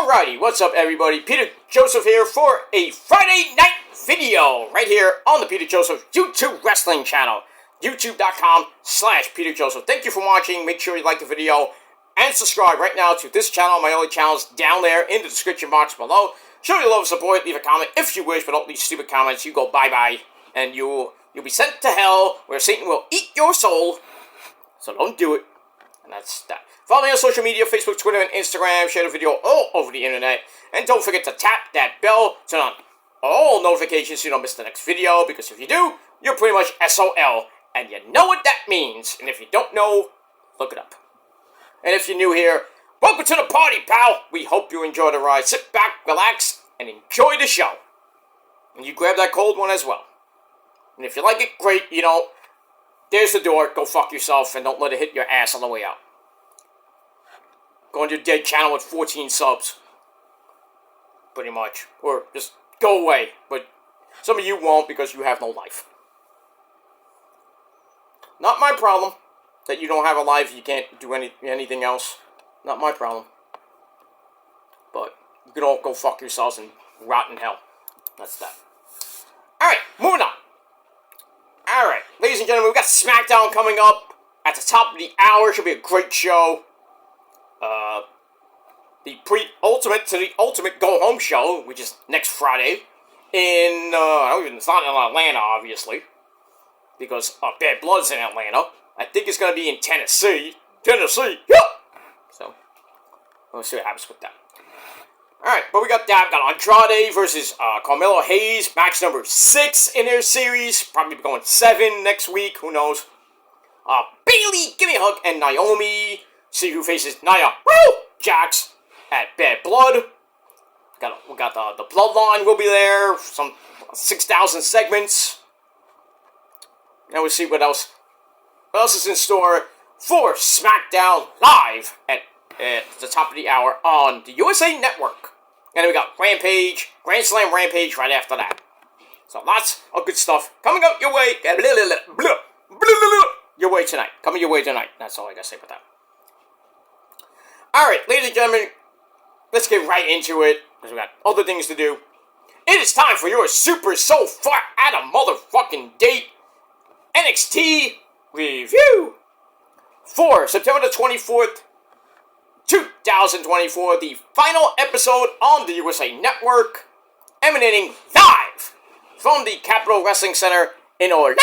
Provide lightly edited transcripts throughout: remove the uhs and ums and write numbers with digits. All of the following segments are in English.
Alrighty, what's up everybody? Peter Joseph here for a Friday night video right here on the Peter Joseph YouTube Wrestling channel. YouTube.com/Peter Joseph. Thank you for watching. Make sure you like the video and subscribe right now to this channel, my other channels down there in the description box below. Show your love and support, leave a comment if you wish, but don't leave stupid comments. You go bye-bye, and you'll be sent to hell where Satan will eat your soul. So don't do it. And that's that. Follow me on social media, Facebook, Twitter, and Instagram. Share the video all over the internet. And don't forget to tap that bell, turn on all notifications so you don't miss the next video, because if you do, you're pretty much SOL. And you know what that means. And if you don't know, look it up. And if you're new here, welcome to the party, pal. We hope you enjoy the ride. Sit back, relax, and enjoy the show. And you grab that cold one as well. And if you like it, great. You know, there's the door. Go fuck yourself and don't let it hit your ass on the way out. Go on your dead channel with 14 subs. Pretty much. Or just go away. But some of you won't because you have no life. Not my problem that you don't have a life, you can't do anything else. Not my problem. But you can all go fuck yourselves and rot in hell. That's that. Alright, moving on. Alright, ladies and gentlemen, we've got SmackDown coming up at the top of the hour. Should be a great show. The pre-ultimate to the ultimate go-home show, which is next Friday. It's not in Atlanta, obviously. Because Bad Blood's in Atlanta. I think it's going to be in Tennessee. Tennessee! Yeah! So, we'll see what happens with that. Alright, but we got that. We got Andrade versus Carmelo Hayes. Match number 6 in their series. Probably going 7 next week. Who knows? Bayley, Give Me a Hug, and Naomi. See who faces Nia Jax at Bad Blood. We got the Bloodline will be there. Some 6,000 segments. Now we'll see what else is in store for SmackDown Live at the top of the hour on the USA Network. And then we got Rampage, Grand Slam Rampage right after that. So lots of good stuff coming up your way. Your way tonight. Coming your way tonight. That's all I gotta say about that. Alright, ladies and gentlemen, let's get right into it, because we got other things to do. It is time for your super so far out of motherfucking date NXT review for September the 24th, 2024, the final episode on the USA Network, emanating live from the Capitol Wrestling Center in Orlando,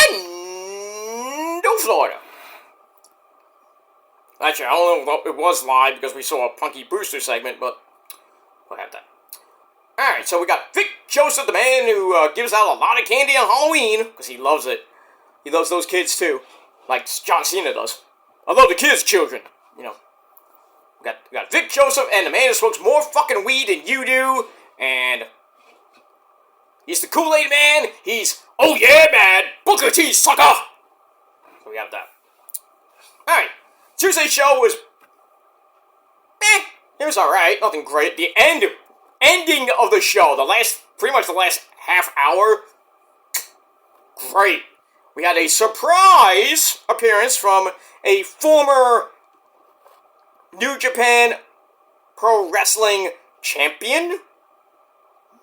Florida. Actually, I don't know if it was live because we saw a Punky Brewster segment, but we'll have that. Alright, so we got Vic Joseph, the man who gives out a lot of candy on Halloween, because he loves it. He loves those kids too, like John Cena does. I love the kids, children, you know. We got Vic Joseph and the man who smokes more fucking weed than you do, and he's the Kool-Aid man. He's, oh yeah, man, Booker T, sucker. So we have that. Alright. Tuesday's show was, it was alright, nothing great. The ending of the show, pretty much the last half hour, great. We had a surprise appearance from a former New Japan Pro Wrestling champion,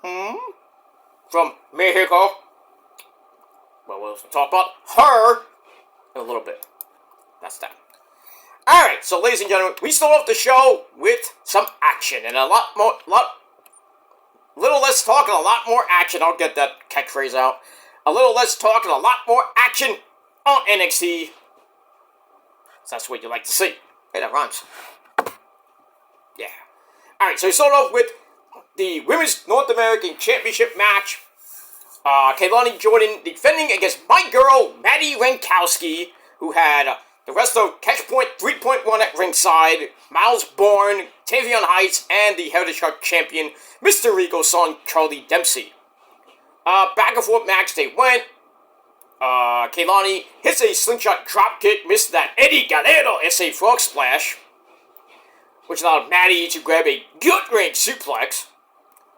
from Mexico. Well, we'll talk about her in a little bit. That's that. Alright, so ladies and gentlemen, we start off the show with some action, and little less talk and a lot more action. I'll get that catchphrase out. A little less talk and a lot more action on NXT. So that's what you like to see. Hey, that rhymes. Yeah. Alright, so we start off with the Women's North American Championship match. Kaylani Jordan defending against my girl, Maddie Rankowski, who had the rest of Catchpoint 3.1 at ringside, Miles Bourne, Tavion Heights, and the Heritage Cup champion, Mr. Regal's son, Charlie Dempsey. Back and forth match they went. Kaylani hits a slingshot dropkick, missed that Eddie Guerrero SA frog splash, which allowed Maddie to grab a gut-wrench suplex.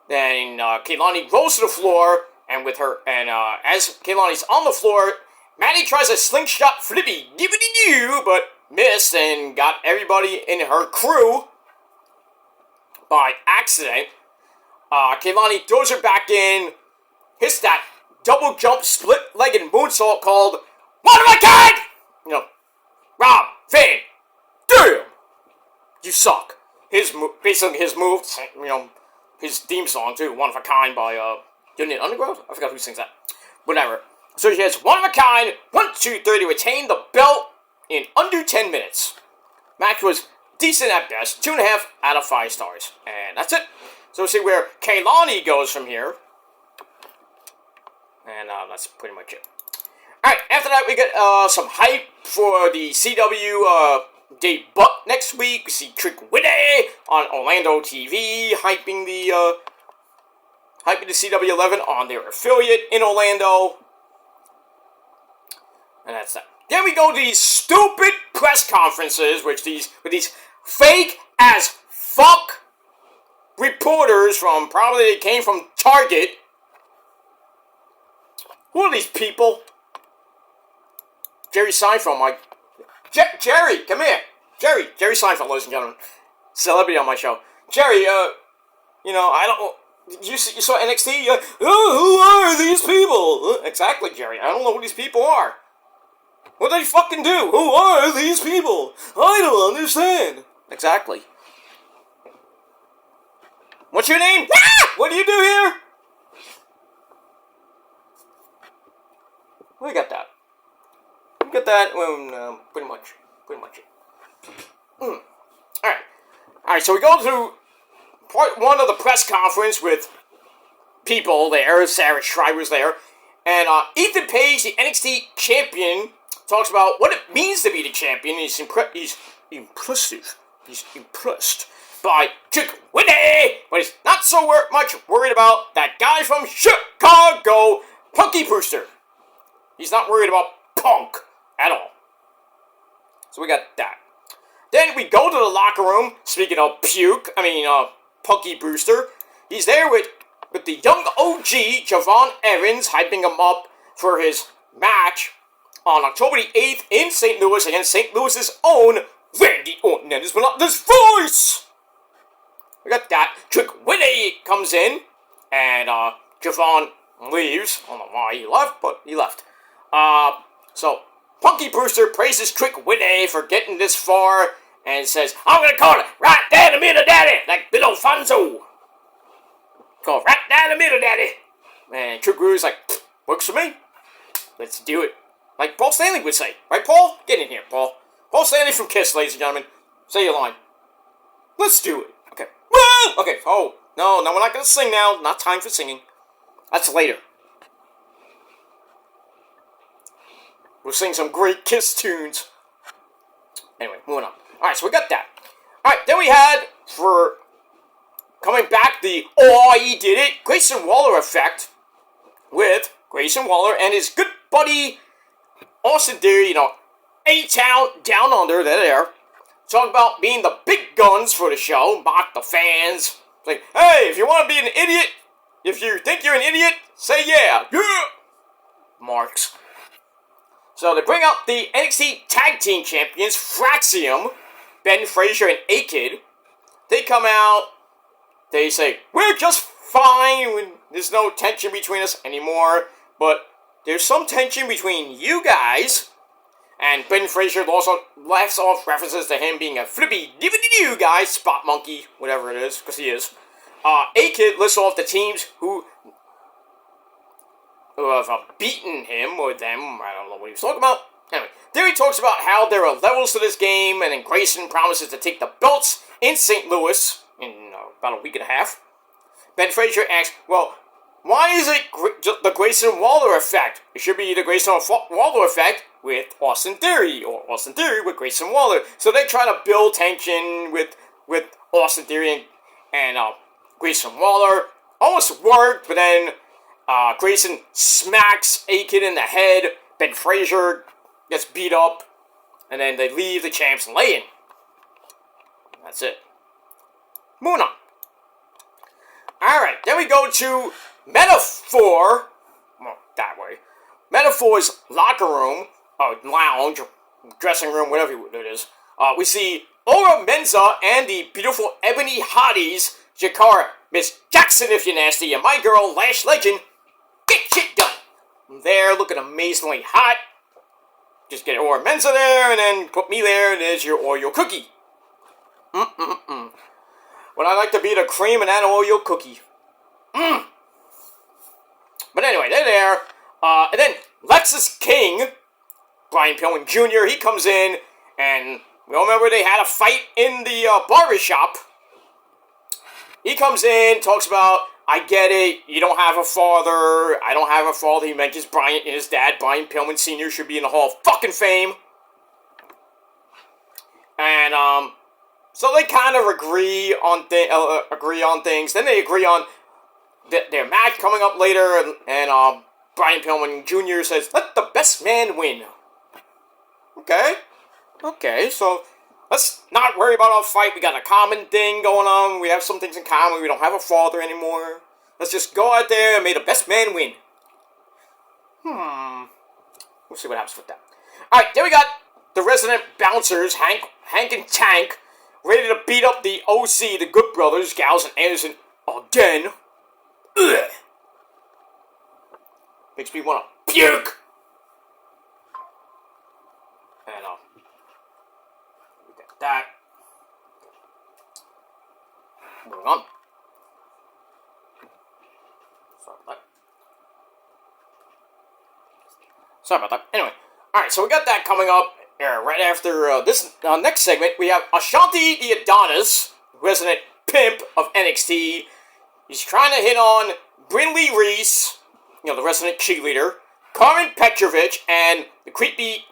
Then Kaylani rolls to the floor, and as Kaylani's on the floor, Maddie tries a slingshot flippy-dippity-doo, but missed and got everybody in her crew by accident. Kaylani throws her back in, hits that double jump split-legged moonsault called One of a Kind! You know, Rob Van Dam! You suck. Basically his move, you know, his theme song too, One of a Kind by Union Underground? I forgot who sings that. Whatever. So she has One of a Kind, 1, 2, 3 to retain the belt in under 10 minutes. Match was decent at best, 2.5 out of 5 stars. And that's it. So we'll see where Kaylani goes from here. And that's pretty much it. Alright, after that we get some hype for the CW debut next week. We see Trick Willie on Orlando TV hyping the CW11 on their affiliate in Orlando. And that's that. Then we go to these stupid press conferences, with these fake as fuck reporters from, probably they came from Target. Who are these people? Jerry Seinfeld, Jerry, come here. Jerry Seinfeld, ladies and gentlemen. Celebrity on my show. Jerry, you know, I don't, you saw NXT? Who are these people? Exactly, Jerry. I don't know who these people are. What do they fucking do? Who are these people? I don't understand. Exactly. What's your name? What do you do here? We got that. We got that. Pretty much it. Alright, so we go through part 1 of the press conference with people there. Sarah Schreiber's there. And Ethan Page, the NXT champion, talks about what it means to be the champion. He's impressive. He's impressed by Trick Willie, but he's not so much worried about that guy from Chicago, Punky Brewster. He's not worried about Punk at all. So we got that. Then we go to the locker room. Speaking of Punky Brewster, he's there with the young OG, Javon Evans, hyping him up for his match on October the 8th in St. Louis against St. Louis's own Randy Orton and his monotonous voice. We got that. Trick Willie comes in, and Javon leaves. I don't know why he left, but he left. So Punky Brewster praises Trick Willie for getting this far and says, I'm gonna call it right down the middle, daddy, like little Fonzo. Call it right down the middle, daddy. And Trick Willie's like, works for me. Let's do it. Like Paul Stanley would say. Right, Paul? Get in here, Paul. Paul Stanley from Kiss, ladies and gentlemen. Say your line. Let's do it. Okay. Okay. Oh, no, we're not going to sing now. Not time for singing. That's later. We'll sing some great Kiss tunes. Anyway, moving on. Alright, so we got that. Alright, then we had, for coming back, the Oh, He Did It, Grayson Waller effect with Grayson Waller and his good buddy Austin Theory, you know, A-Town Down Under, they're there. Talk about being the big guns for the show, mock the fans. Like, hey, if you want to be an idiot, if you think you're an idiot, say yeah. Yeah! Marks. So they bring out the NXT Tag Team Champions, Fraxium, Ben Frazier and A-Kid. They come out, they say, we're just fine, there's no tension between us anymore, but there's some tension between you guys. And Ben Frazier also laughs off references to him being a flippy dippity-doo guy, spot monkey, whatever it is, because he is. A-Kid lists off the teams who have beaten him or them. I don't know what he was talking about. Anyway, there he talks about how there are levels to this game, and then Grayson promises to take the belts in St. Louis in about a week and a half. Ben Frazier asks, well, why is it the Grayson Waller effect? It should be the Grayson Waller effect with Austin Theory, or Austin Theory with Grayson Waller. So they try to build tension with Austin Theory and Grayson Waller. Almost worked, but then Grayson smacks A-Kid in the head. Ben Frazier gets beat up, and then they leave the champs laying. That's it. Moving on. Alright, then we go to Metaphor. Well, that way. Metaphor's locker room, lounge, dressing room, whatever it is. We see Ora Menza and the beautiful Ebony Hotties Jakara, Miss Jackson if you're nasty, and my girl, Lash Legend, get shit done. I'm there looking amazingly hot. Just get Oreo Mensa there, and then put me there, and there's your Oreo cookie. When I like to beat a cream and that Oreo cookie. But anyway, they're there. And then Lexus King, Brian Pillman Jr., he comes in, and we all remember they had a fight in the barbershop. He comes in, talks about, I get it, you don't have a father, I don't have a father. He mentions Brian and his dad, Brian Pillman Sr., should be in the Hall of fucking Fame. And, so they kind of agree on things. Then they agree on their match coming up later, and Brian Pillman Jr. says, let the best man win. Okay, so let's not worry about our fight. We got a common thing going on. We have some things in common. We don't have a father anymore. Let's just go out there and make the best man win. We'll see what happens with that. Alright, then we got the resident bouncers, Hank and Tank, ready to beat up the OC, the Good Brothers, Gals and Anderson, again. Ugh. Makes me want to puke. And, we got that. Moving on. Sorry about that. Anyway. Alright, so we got that coming up. Right after this next segment, we have Ashanti the Adonis, resident pimp of NXT. He's trying to hit on Brinley Reese, the resident cheerleader, Carmen Petrovich, and the creepy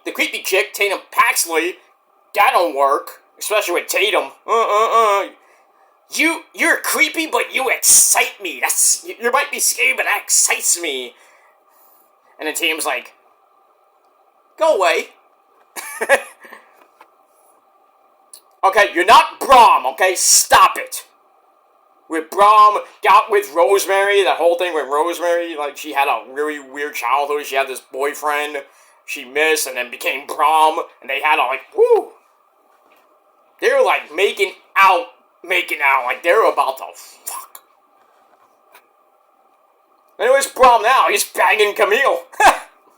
chick, Tatum Paxley. That don't work, especially with Tatum. You're creepy, but you excite me. You might be scary, but that excites me. And then Tatum's like, go away. Okay, you're not Braum, okay? Stop it. With Braum, got with Rosemary, that whole thing with Rosemary, like, she had a really weird childhood. She had this boyfriend she missed and then became Braum, and they had a, like, woo. They were, like, making out, like, they were about to fuck. Anyways, Braum now, he's banging Camille.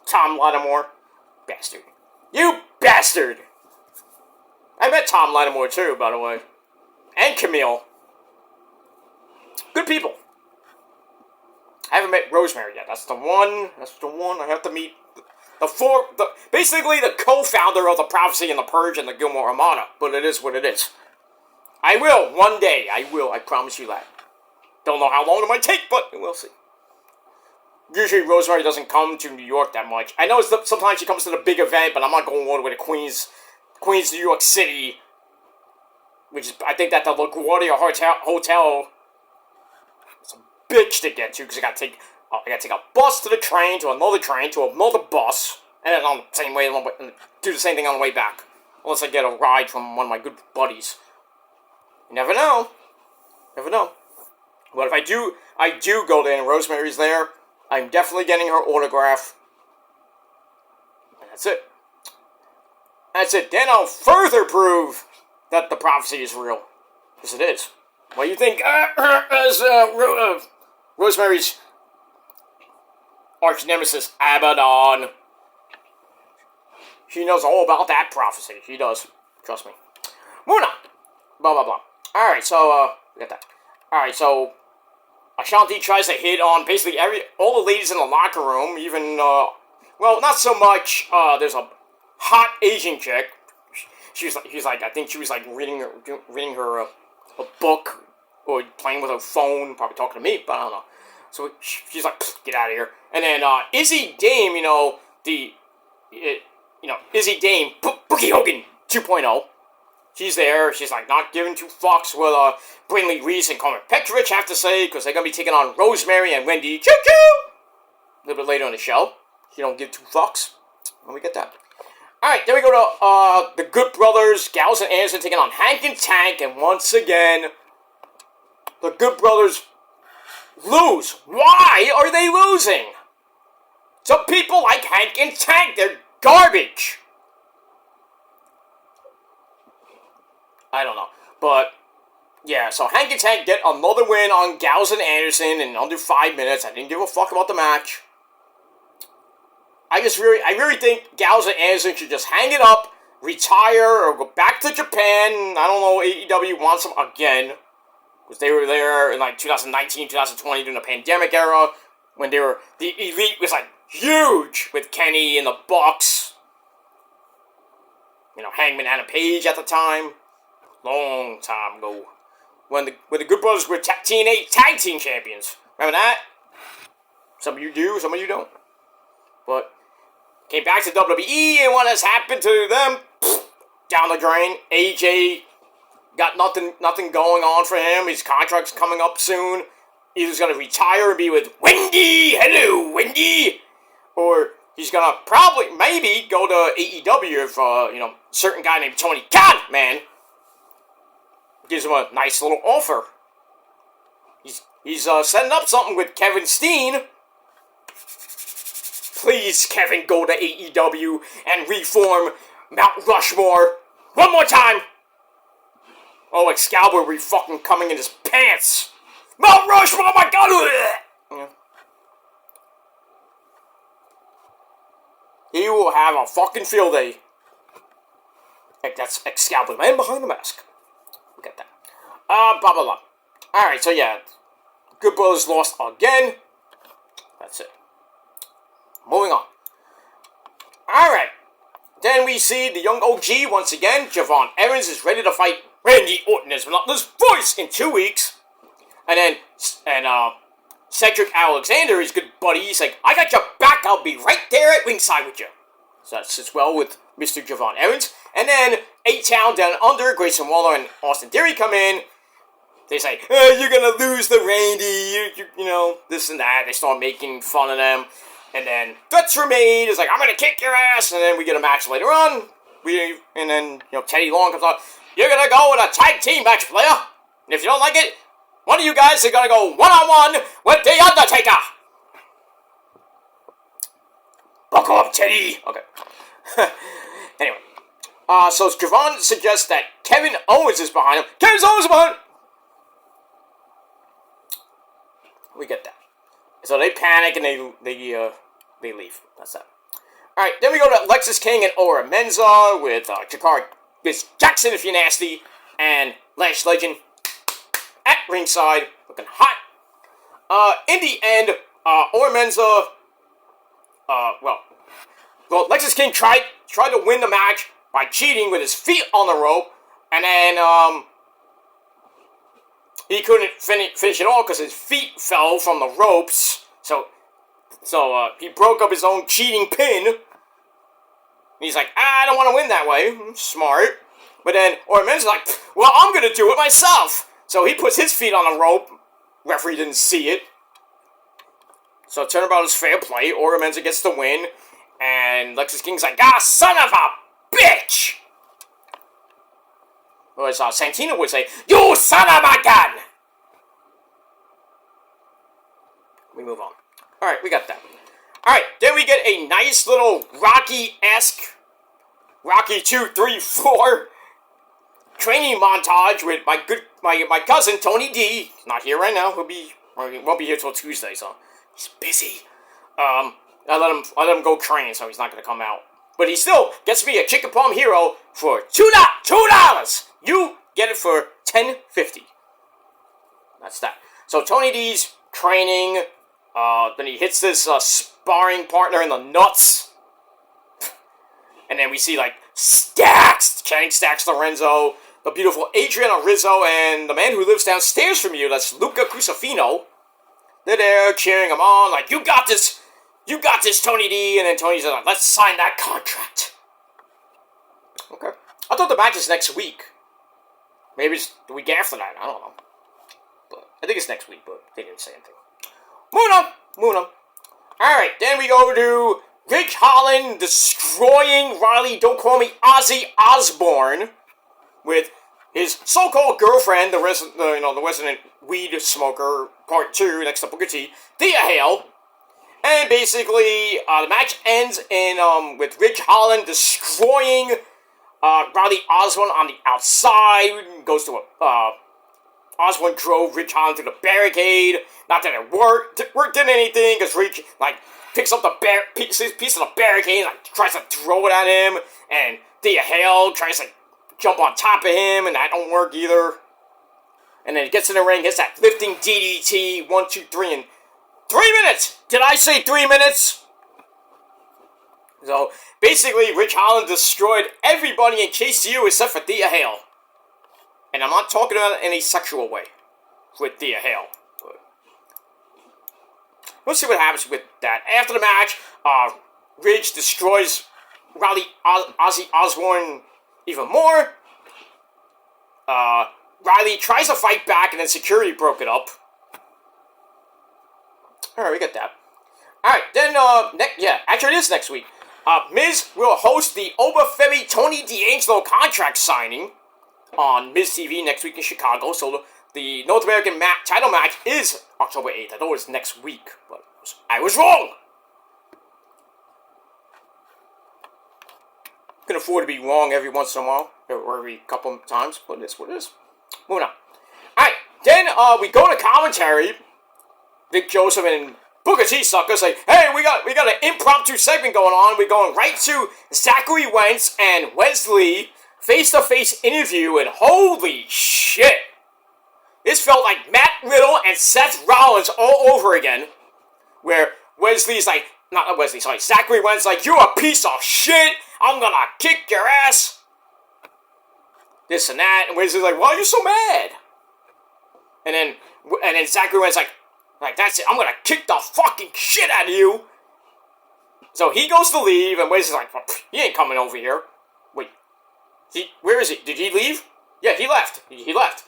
Tom Lattimore. Bastard. You bastard! I met Tom Lattimore too, by the way. And Camille. Good people. I haven't met Rosemary yet. That's the one I have to meet. Basically the co-founder of the Prophecy and the Purge and the Gilmore Armada. But it is what it is. I will, one day. I will, I promise you that. Don't know how long it might take, but we'll see. Usually Rosemary doesn't come to New York that much. I know sometimes she comes to the big event, but I'm not going all the way to Queens, New York City. Which is, I think that the LaGuardia Hotel is a bitch to get to, because I gotta take a bus to the train, to another bus, and then on the same way, do the same thing on the way back. Unless I get a ride from one of my good buddies. You never know. But if I do go there and Rosemary's there, I'm definitely getting her autograph. And that's it. Then I'll further prove that the prophecy is real. Yes, it is. What do you think? Rosemary's arch nemesis, Abaddon. She knows all about that prophecy. She does. Trust me. Moving on. Blah, blah, blah. Alright, so, we got that. Alright, so Ashanti tries to hit on basically all the ladies in the locker room, even, well, not so much, there's a hot Asian chick. I think she was like reading her a book, or playing with her phone, probably talking to me, but I don't know. So she's like, get out of here. And then, Izzy Dame, Izzy Dame, Bookie Hogan 2.0. She's there. She's like not giving two fucks what Brinley Reese and Carmen Petrovich have to say, because they're going to be taking on Rosemary and Wendy Choo Choo a little bit later in the show. She don't give two fucks. And we get that. Alright, then we go to the Good Brothers, Gals and Anderson taking on Hank and Tank, and once again, the Good Brothers lose. Why are they losing? Some people like Hank and Tank. They're garbage. I don't know. But yeah, so Hank and Tank get another win on Gallows and Anderson in under 5 minutes. I didn't give a fuck about the match. I really think Gallows and Anderson should just hang it up, retire, or go back to Japan. I don't know, AEW wants them again. Because they were there in like 2019, 2020 during the pandemic era, when the Elite was like huge with Kenny and the Bucks. You know, Hangman Adam Page at the time. Long time ago. When the Good Brothers were TNA Tag Team Champions. Remember that? Some of you do, some of you don't. But came back to WWE, and what has happened to them? Down the drain. AJ got nothing going on for him. His contract's coming up soon. He's going to retire and be with Wendy. Hello, Wendy. Or he's going to maybe go to AEW if, certain guy named Tony Khan, man, gives him a nice little offer. He's setting up something with Kevin Steen. Please, Kevin, go to AEW and reform Mount Rushmore one more time. Oh, Excalibur will be fucking coming in his pants. Mount Rushmore, oh my god! Yeah. He will have a fucking field day. Like, that's Excalibur, man behind the mask. Look at that. Blah, blah, blah. Alright, so yeah. Good Brothers lost again. That's it. Moving on. Alright. Then we see the young OG once again. Javon Evans is ready to fight Randy Orton as Monotonous Voice in 2 weeks. And then, Cedric Alexander, his good buddy, he's like, I got your back, I'll be right there at ringside with you. So that sits well with Mr. Javon Evans. And then, A-Town Down Under, Grayson Waller and Austin Theory come in. They say, you're gonna lose the Randy, you know, this and that. They start making fun of them. And then, threats were made. It's like, I'm gonna kick your ass. And then we get a match later on. And then, Teddy Long comes out. You're gonna go with a tag team match, player. And if you don't like it, one of you guys are gonna go one-on-one with The Undertaker. Buckle up, Teddy. Okay. Anyway. So Javon suggests that Kevin Owens is behind him. Kevin Owens is behind him. We get that. So they panic and they leave. That's that. Alright, then we go to Lexis King and Ora Menza with Jakar Jackson, if you're nasty, and Lash Legend at ringside, looking hot. In the end, Ora Menza, Lexis King tried to win the match by cheating with his feet on the rope, and then, he couldn't finish it all because his feet fell from the ropes. So he broke up his own cheating pin. And he's like, I don't want to win that way. Smart. But then Orman's like, well, I'm going to do it myself. So he puts his feet on the rope. Referee didn't see it. So turnabout is fair play. Oramenza gets the win. And Lexis King's like, son of a bitch! Or as Santino would say, you son of a gun! We move on. Alright, we got that. Alright, then we get a nice little Rocky-esque Rocky 2, 3, 4 training montage with my cousin Tony D. He's not here right now. He won't be here till Tuesday, so he's busy. I let him go train, so he's not gonna come out. But he still gets me a Chicken Palm Hero for $2. You get it for $10.50. That's that. So Tony D's training. Then he hits this sparring partner in the nuts. And then we see Channing Stacks Lorenzo, the beautiful Adriana Rizzo, and the man who lives downstairs from you, that's Luca Crucifino. They're there cheering him on, like, you got this, Tony D. And then Tony's like, let's sign that contract. Okay. I thought the match is next week. Maybe it's the week after that, I don't know. But I think it's next week, but they didn't say anything. Moving on. Alright, then we go to Ridge Holland destroying Riley, don't call me Ozzy Osbourne, with his so-called girlfriend, the resident weed smoker, part 2, next to Booker T, Thea Hale. And basically, the match ends in with Ridge Holland destroying Riley Osbourne on the outside. Goes to Osborne drove Ridge Holland to the barricade. Not that it worked in anything, because Ridge, like, picks up the piece of the barricade and, like, tries to throw it at him, and Thea Hale tries to jump on top of him, and that don't work either. And then he gets in the ring, hits that lifting DDT, 1, 2, 3, in 3 minutes! Did I say 3 minutes? So, basically, Ridge Holland destroyed everybody in Chase U except for Thea Hale. And I'm not talking about it in a sexual way with Thea Hale. But we'll see what happens with that. After the match, Ridge destroys Ozzy Osbourne even more. Riley tries to fight back, and then security broke it up. Alright, we got that. Alright, then, actually it is next week. Miz will host the Oba Femi Tony D'Angelo contract signing on Miz TV next week in Chicago. So the North American title match is October 8th. I thought it was next week, but I was wrong! Can afford to be wrong every once in a while, or every couple of times, but it's what it is. Moving on. Alright, then we go to commentary. Vic Joseph and Booker T sucker say, hey, we got an impromptu segment going on. We're going right to Zachary Wentz and Wesley face-to-face interview, and holy shit! This felt like Matt Riddle and Seth Rollins all over again, where Wesley's like, not Wesley, sorry, Zachary Wentz like, you're a piece of shit, I'm gonna kick your ass, this and that, and Wesley's like, why are you so mad? And then Zachary Wentz like, that's it, I'm gonna kick the fucking shit out of you. So he goes to leave, and Wesley's like, well, he ain't coming over here. Wait, where is he? Did he leave? Yeah, he left. He left.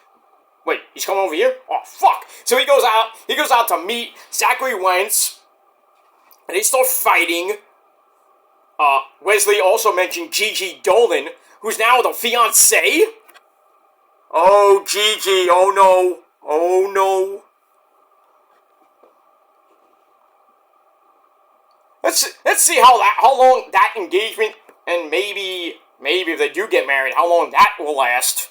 Wait, he's coming over here? Oh, fuck. So he goes out to meet Zachary Wentz, and they start fighting. Wesley also mentioned Gigi Dolan, who's now the fiancé. Oh, Gigi, oh no. Oh no. Let's see how long that engagement, and maybe if they do get married, how long that will last.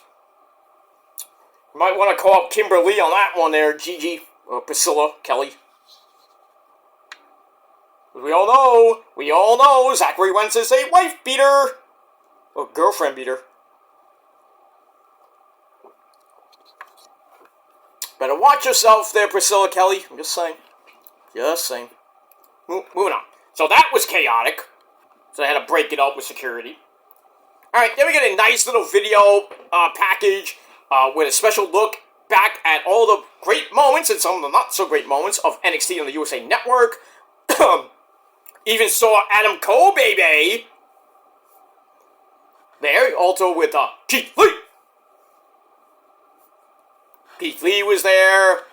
You might want to call up Kimberly on that one there, Gigi, or Priscilla, Kelly. We all know, Zachary Wentz is a wife beater, or girlfriend beater. Better watch yourself there, Priscilla Kelly. I'm just saying. Moving on. So that was chaotic. So I had to break it up with security. Alright, then we get a nice little video package with a special look back at all the great moments and some of the not so great moments of NXT on the USA Network. Even saw Adam Cole, baby. There, also with Keith Lee. Keith Lee was there. A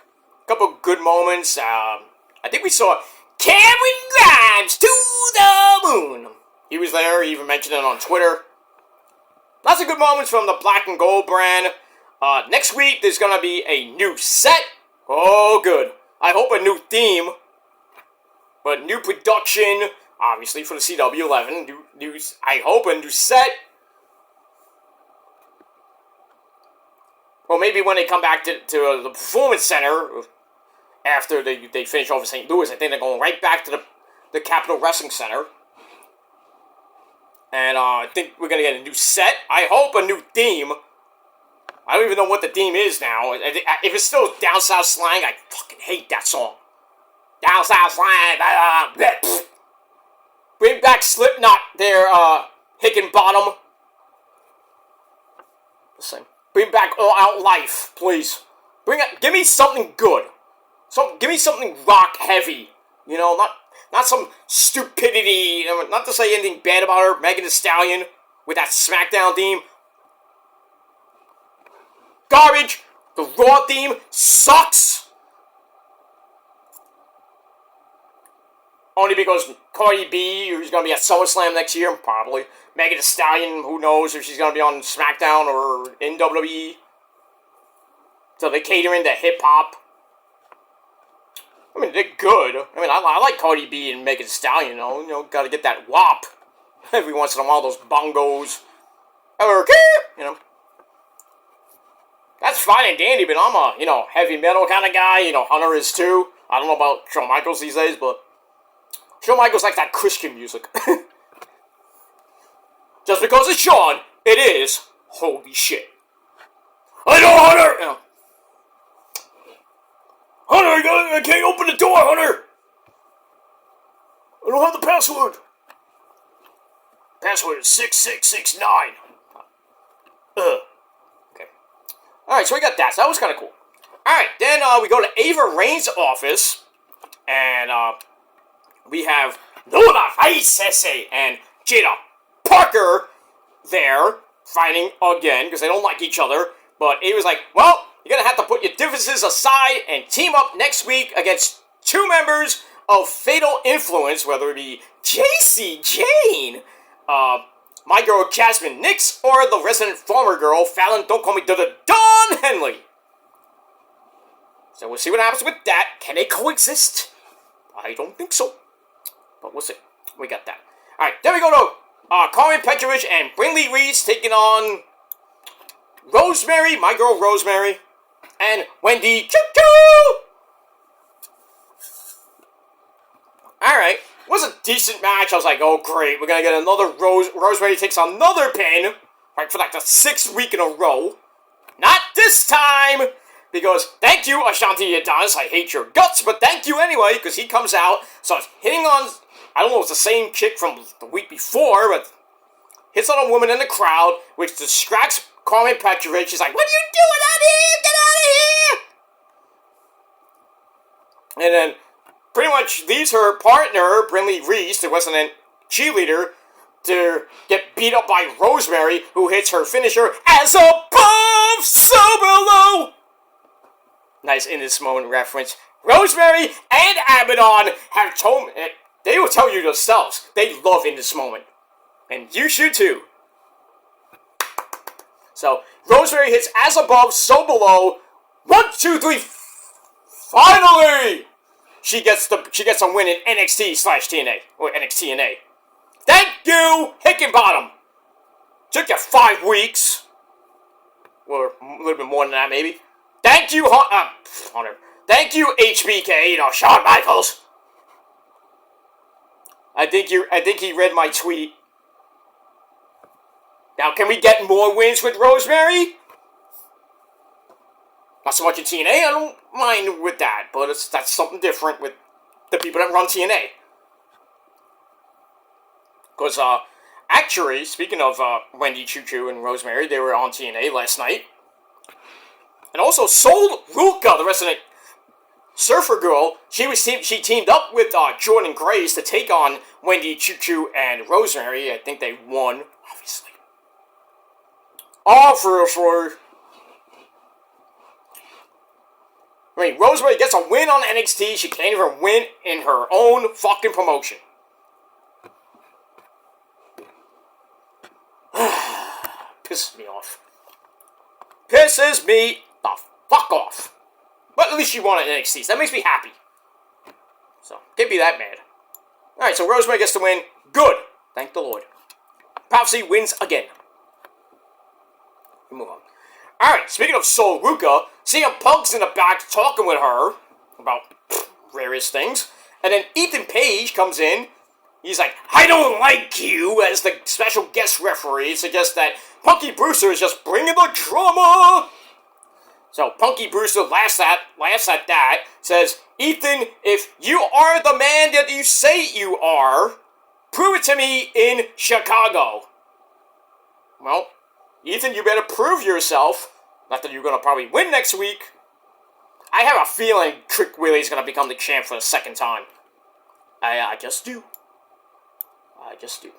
couple good moments. I think we saw Cameron Grimes to the moon. He was there. He even mentioned it on Twitter. Lots of good moments from the Black and Gold brand. Next week, there's going to be a new set. Oh, good. I hope a new theme. But new production, obviously, for the CW11. I hope a new set. Well, maybe when they come back to the Performance Center, after they finish over St. Louis, I think they're going right back to the Capitol Wrestling Center. And I think we're going to get a new set. I hope a new theme. I don't even know what the theme is now. If it's still Down South Slang, I fucking hate that song. Down South Slang. Bring back Slipknot there, Hickenbottom. Listen. Bring back All Out Life, please. Give me something good. Give me something rock heavy. You know, not some stupidity. Not to say anything bad about her, Megan Thee Stallion, with that SmackDown theme. Garbage. The Raw theme sucks. Only because Cardi B, who's going to be at SummerSlam next year, probably. Megan Thee Stallion, who knows if she's going to be on SmackDown or in WWE. So they're catering to hip-hop. I mean, they're good. I mean, I like Cardi B and Megan Thee Stallion, you know, got to get that wop. Every once in a while, those bongos. You know. That's fine and dandy, but I'm a, heavy metal kind of guy. Hunter is too. I don't know about Shawn Michaels these days, but Shawn Michaels likes that Christian music. Just because it's Shawn, it is holy shit. I know, Hunter! Hunter, I can't open the door, Hunter! I don't have the password. Password is 6669. Okay. Alright, so we got that. So that was kind of cool. Alright, then we go to Ava Rain's office. And we have Lola Faisese and Jada Parker there fighting again because they don't like each other. But Ava's like, well, you're going to have to put your differences aside and team up next week against two members of Fatal Influence, whether it be JC Jane, my girl Jasmine Nix, or the resident farmer girl, Fallon Don't Call Me Dawn Henley. So we'll see what happens with that. Can they coexist? I don't think so. But we'll see. We got that. Alright, then we go to Carmen Petrovich and Brinley Reese taking on Rosemary, my girl Rosemary, and Wendy Choo-Choo! Alright, it was a decent match. I was like, oh great, we're gonna get another Rosemary takes another pin, right, for like the 6th week in a row. Not this time! Because, thank you, Ashanti Adonis, I hate your guts, but thank you anyway, because he comes out, starts hitting on, I don't know if it's the same chick from the week before, but hits on a woman in the crowd, which distracts Carmen Petrovich. She's like, what are you doing out here? Get out of here! And then, pretty much leaves her partner, Brinley Reese, the resident cheerleader, to get beat up by Rosemary, who hits her finisher, as above, so below! Nice in this moment reference. Rosemary and Abaddon have told me, they will tell you themselves, they love in this moment. And you should too. So, Rosemary hits as above, so below. 1, 2, 3. Finally! She gets a win in NXT/TNA. Or NXT/TNA. Thank you, Hickenbottom! Took you 5 weeks. Or a little bit more than that, maybe. Thank you, Hunter. Thank you, HBK, Shawn Michaels. I think he read my tweet. Now, can we get more wins with Rosemary? Not so much in TNA, I don't mind with that, but that's something different with the people that run TNA. Because, actually, speaking of Wendy Choo-Choo and Rosemary, they were on TNA last night. And also, Sol Ruka, the resident surfer girl, she teamed up with Jordan Grace to take on Wendy Choo-Choo and Rosemary. I think they won, obviously. Obviously. I mean, Rosemary gets a win on NXT. She can't even win in her own fucking promotion. Pisses me off. Pisses me the fuck off. But at least she won at NXT, so that makes me happy. So, can't be that mad. Alright, so Rosemary gets the win. Good. Thank the Lord. Prophecy wins again. We move on. Alright, speaking of Sol Ruka, CM Punk's in the back talking with her about various things. And then Ethan Page comes in. He's like, I don't like you, as the special guest referee suggests that Punky Brewster is just bringing the drama. So Punky Brewster laughs at that, says, Ethan, if you are the man that you say you are, prove it to me in Chicago. Well, Ethan, you better prove yourself. Not that you're going to probably win next week. I have a feeling Trick Willie's going to become the champ for the 2nd time. I just do. I just do.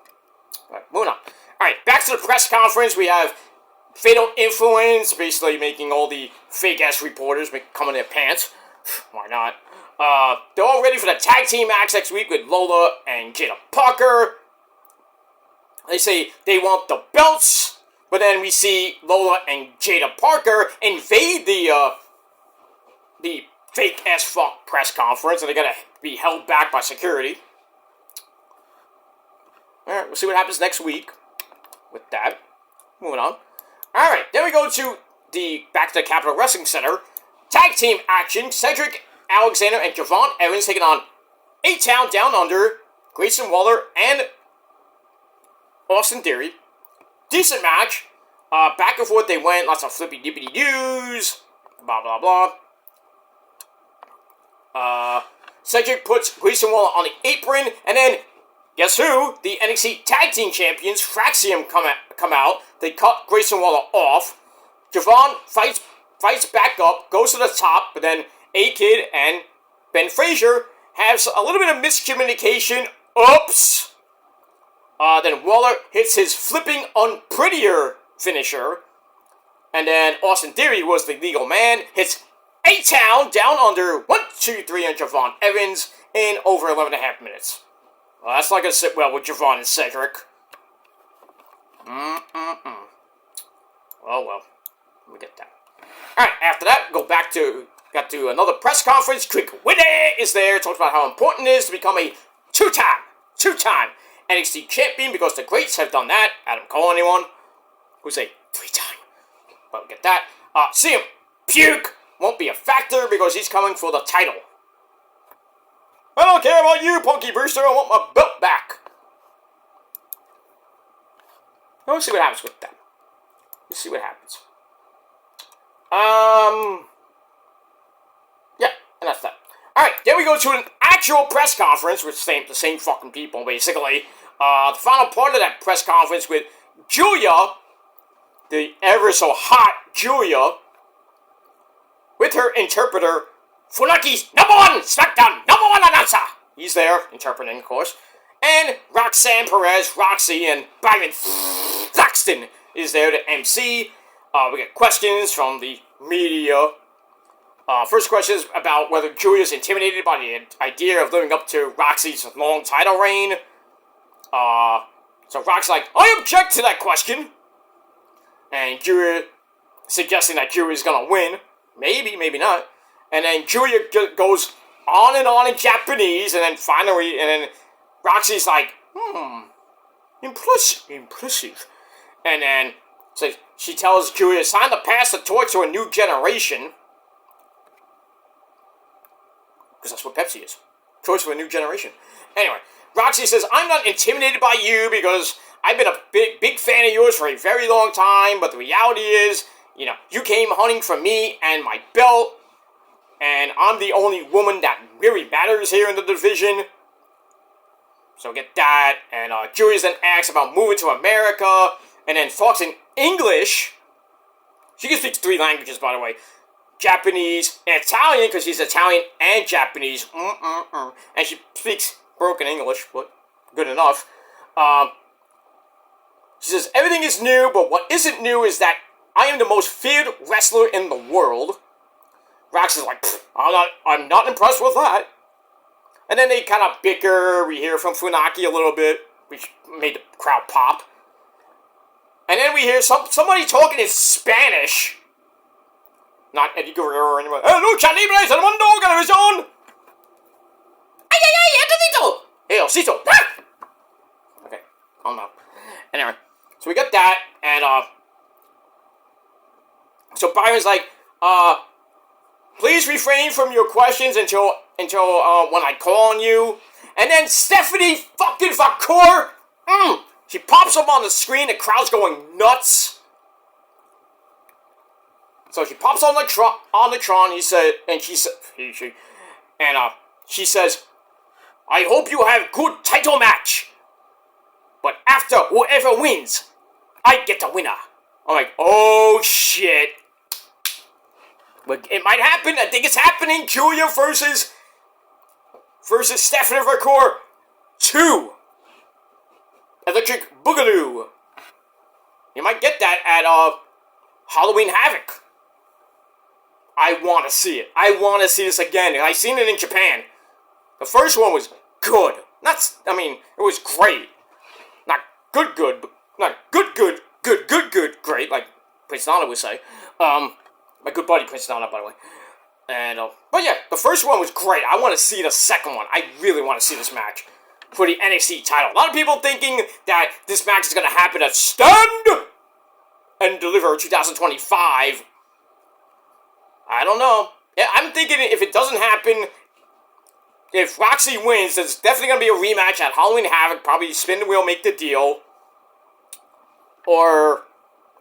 Alright, moving on. Alright, back to the press conference. We have Fatal Influence, basically making all the fake-ass reporters come in their pants. Why not? They're all ready for the tag team match next week with Lola and Jada Parker. They say they want the belts, but then we see Lola and Jada Parker invade the fake-ass fuck press conference, and they're gonna be held back by security. Alright, we'll see what happens next week with that. Moving on. Alright, then we go to back to the Capitol Wrestling Center. Tag team action. Cedric Alexander and Javon Evans taking on A-Town Down Under, Grayson Waller, and Austin Theory. Decent match. Back and forth they went. Lots of flippy dippity doos. Blah, blah, blah. Cedric puts Grayson Waller on the apron. And then, guess who? The NXT Tag Team Champions, Fraxium, come out. They cut Grayson Waller off. Javon fights back up, goes to the top, but then A-Kid and Ben Frazier have a little bit of miscommunication. Oops! Then Waller hits his flipping unprettier finisher. And then Austin Theory was the legal man, hits A-Town Down Under 1, 2, 3 on Javon Evans in over 11.5 minutes. Well, that's not going to sit well with Javon and Cedric. Oh well. We get that. Alright, after that, got to another press conference. Trick Willie is there, talks about how important it is to become a two-time NXT champion, because the greats have done that. Adam Cole, anyone? Who's a 3-time. But we'll get that. CM Puke won't be a factor because he's coming for the title. I don't care about you, Punky Brewster. I want my belt back. Let's see what happens with that. Let's see what happens. Yeah, and that's that. Alright, then we go to an actual press conference with the same fucking people, basically. The final part of that press conference with Julia, the ever so hot Julia, with her interpreter, Funaki's #1 SmackDown #1 announcer. He's there, interpreting, of course. And Roxanne Perez, Roxy, and Byron Thaxton is there to MC. We get questions from the media. First question is about whether Julia's intimidated by the idea of living up to Roxy's long title reign. So Roxy's like, I object to that question. And Julia suggesting that Julia's gonna win. Maybe, maybe not. And then Julia goes on in Japanese, and then finally, and then Roxy's like, impressive. And then, so she tells Julia, it's time to pass the torch to a new generation. Because that's what Pepsi is. Torch to a new generation. Anyway, Roxy says, I'm not intimidated by you because I've been a big fan of yours for a very long time, but the reality is, you came hunting for me and my belt, and I'm the only woman that really matters here in the division. So get that. And Julius then asks about moving to America, and then talks in English. She can speak 3 languages, by the way. Japanese and Italian, because she's Italian and Japanese. And she speaks broken English, but good enough. She says, everything is new, but what isn't new is that I am the most feared wrestler in the world. Rax is like, I'm not impressed with that. And then they kind of bicker. We hear from Funaki a little bit, which made the crowd pop. And then we hear somebody talking in Spanish. Not Eddie Guerrero or anyone. Lucha Libre es el mundo, televisión. Ay, ay, ay, Antonito. Hey, Osito. Okay, calm down. Anyway, so we got that, and so Byron's like, please refrain from your questions until when I call on you. And then Stephanie fucking Vacour, she pops up on the screen. The crowd's going nuts. So she pops on the Tron. She says, I hope you have good title match. But after whoever wins, I get the winner. I'm like, oh shit. But it might happen. I think it's happening. Julia versus Stephanie Vacour 2. Electric Boogaloo. You might get that at Halloween Havoc. I want to see it. I want to see this again. I've seen it in Japan. The first one was good. It was great. Not good, but not good, great, like Prince Nana would say. My good buddy Prince Nana, by the way. And, but yeah, the first one was great. I want to see the second one. I really want to see this match for the NXT title. A lot of people thinking that this match is going to happen at Stand and Deliver 2025. I don't know. Yeah, I'm thinking if it doesn't happen, if Roxy wins, there's definitely going to be a rematch at Halloween Havoc. Probably spin the wheel, make the deal.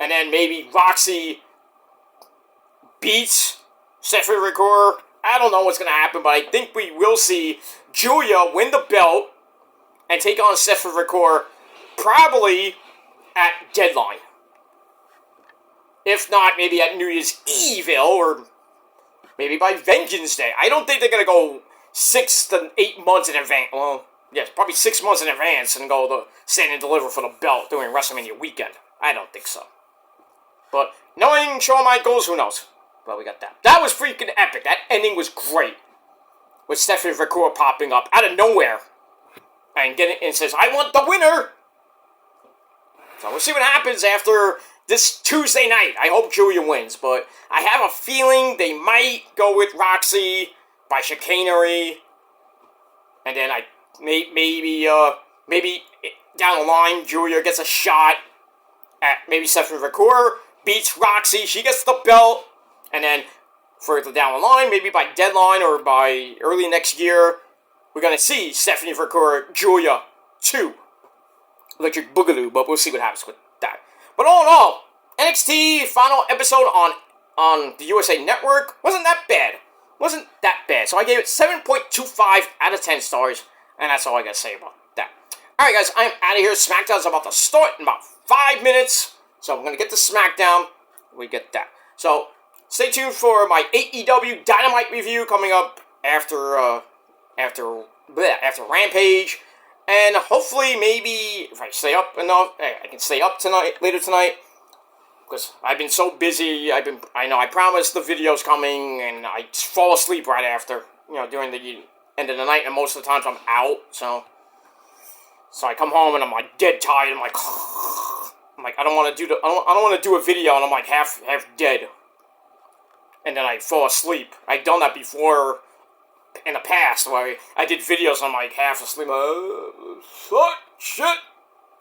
And then maybe Roxy beats Stephanie Ricoeur. I don't know what's going to happen, but I think we will see Julia win the belt and take on Stephanie Ricoeur probably at Deadline. If not, maybe at New Year's Eve or maybe by Vengeance Day. I don't think they're going to go 6 to 8 months in advance. Well, yes, probably 6 months in advance and go to stand and deliver for the belt during WrestleMania weekend. I don't think so. But knowing Shawn Michaels, who knows? Well, we got that. That was freaking epic. That ending was great. With Stephanie Ricoeur popping up out of nowhere and says, "I want the winner." So we'll see what happens after this Tuesday night. I hope Julia wins, but I have a feeling they might go with Roxy by chicanery, and then maybe down the line Julia gets a shot at maybe Stephanie Ricoeur beats Roxy, she gets the belt, and then further down the line, maybe by Deadline or by early next year, we're gonna see Stephanie Ricoeur Julia 2 Electric Boogaloo, but we'll see what happens with that. But all in all, NXT final episode on the USA Network wasn't that bad. So I gave it 7.25 out of 10 stars, and that's all I gotta say about that. Alright guys, I'm out of here. SmackDown's about to start in about 5 minutes, so I'm gonna get to SmackDown. We get that. So stay tuned for my AEW Dynamite review coming up after Rampage. And hopefully, maybe, if I stay up enough, I can stay up later tonight. Because I've been so busy, I promised the video's coming, and I fall asleep right after, during the end of the night, and most of the times I'm out, so I come home and I'm like dead tired, I'm like I don't want to do a video, and I'm like half dead. And then I fall asleep. I've done that before in the past, where I did videos and I'm like half asleep. Fuck, shit.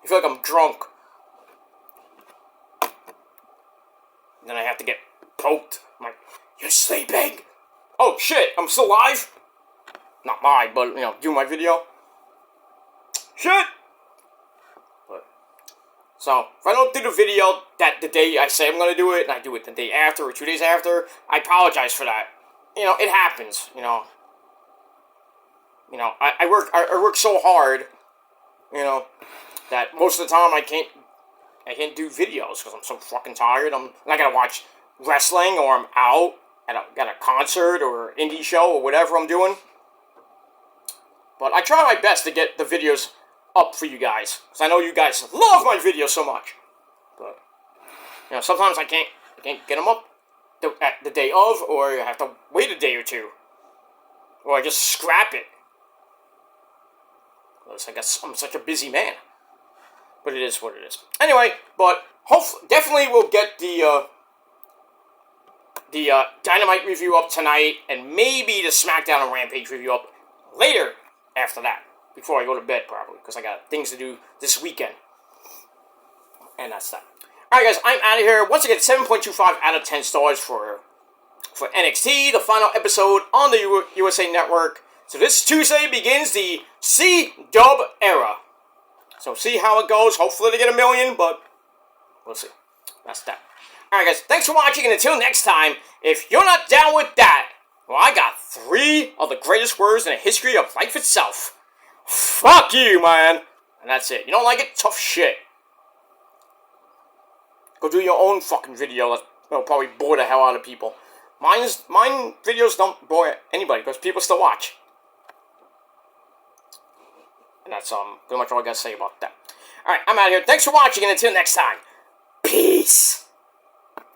I feel like I'm drunk. And then I have to get poked. I'm like, "You're sleeping?" Oh shit, I'm still live? Not live, but do my video. Shit! So, if I don't do the video the day I say I'm going to do it, and I do it the day after or 2 days after, I apologize for that. It happens, I work so hard, that most of the time I can't do videos because I'm so fucking tired. I gotta watch wrestling, or I'm out at a concert or indie show or whatever I'm doing. But I try my best to get the videos up for you guys, because I know you guys love my videos so much. But sometimes I can't get them up at the day of, or I have to wait a day or two, or I just scrap it. Because I guess I'm such a busy man. But it is what it is. Anyway, but definitely we'll get the Dynamite review up tonight, and maybe the SmackDown and Rampage review up later after that, before I go to bed probably, because I got things to do this weekend. And that's that. Alright guys, I'm out of here. Once again, 7.25 out of 10 stars for NXT, the final episode on the USA Network. So this Tuesday begins the C-Dub era. So see how it goes. Hopefully they get 1 million, but we'll see. That's that. Alright guys, thanks for watching, and until next time, if you're not down with that, well, I got 3 of the greatest words in the history of life itself. Fuck you, man. And that's it. You don't like it? Tough shit. Go do your own fucking video. That'll probably bore the hell out of people. Mine videos don't bore anybody, because people still watch. And that's pretty much all I gotta say about that. Alright, I'm out of here. Thanks for watching, and until next time, peace!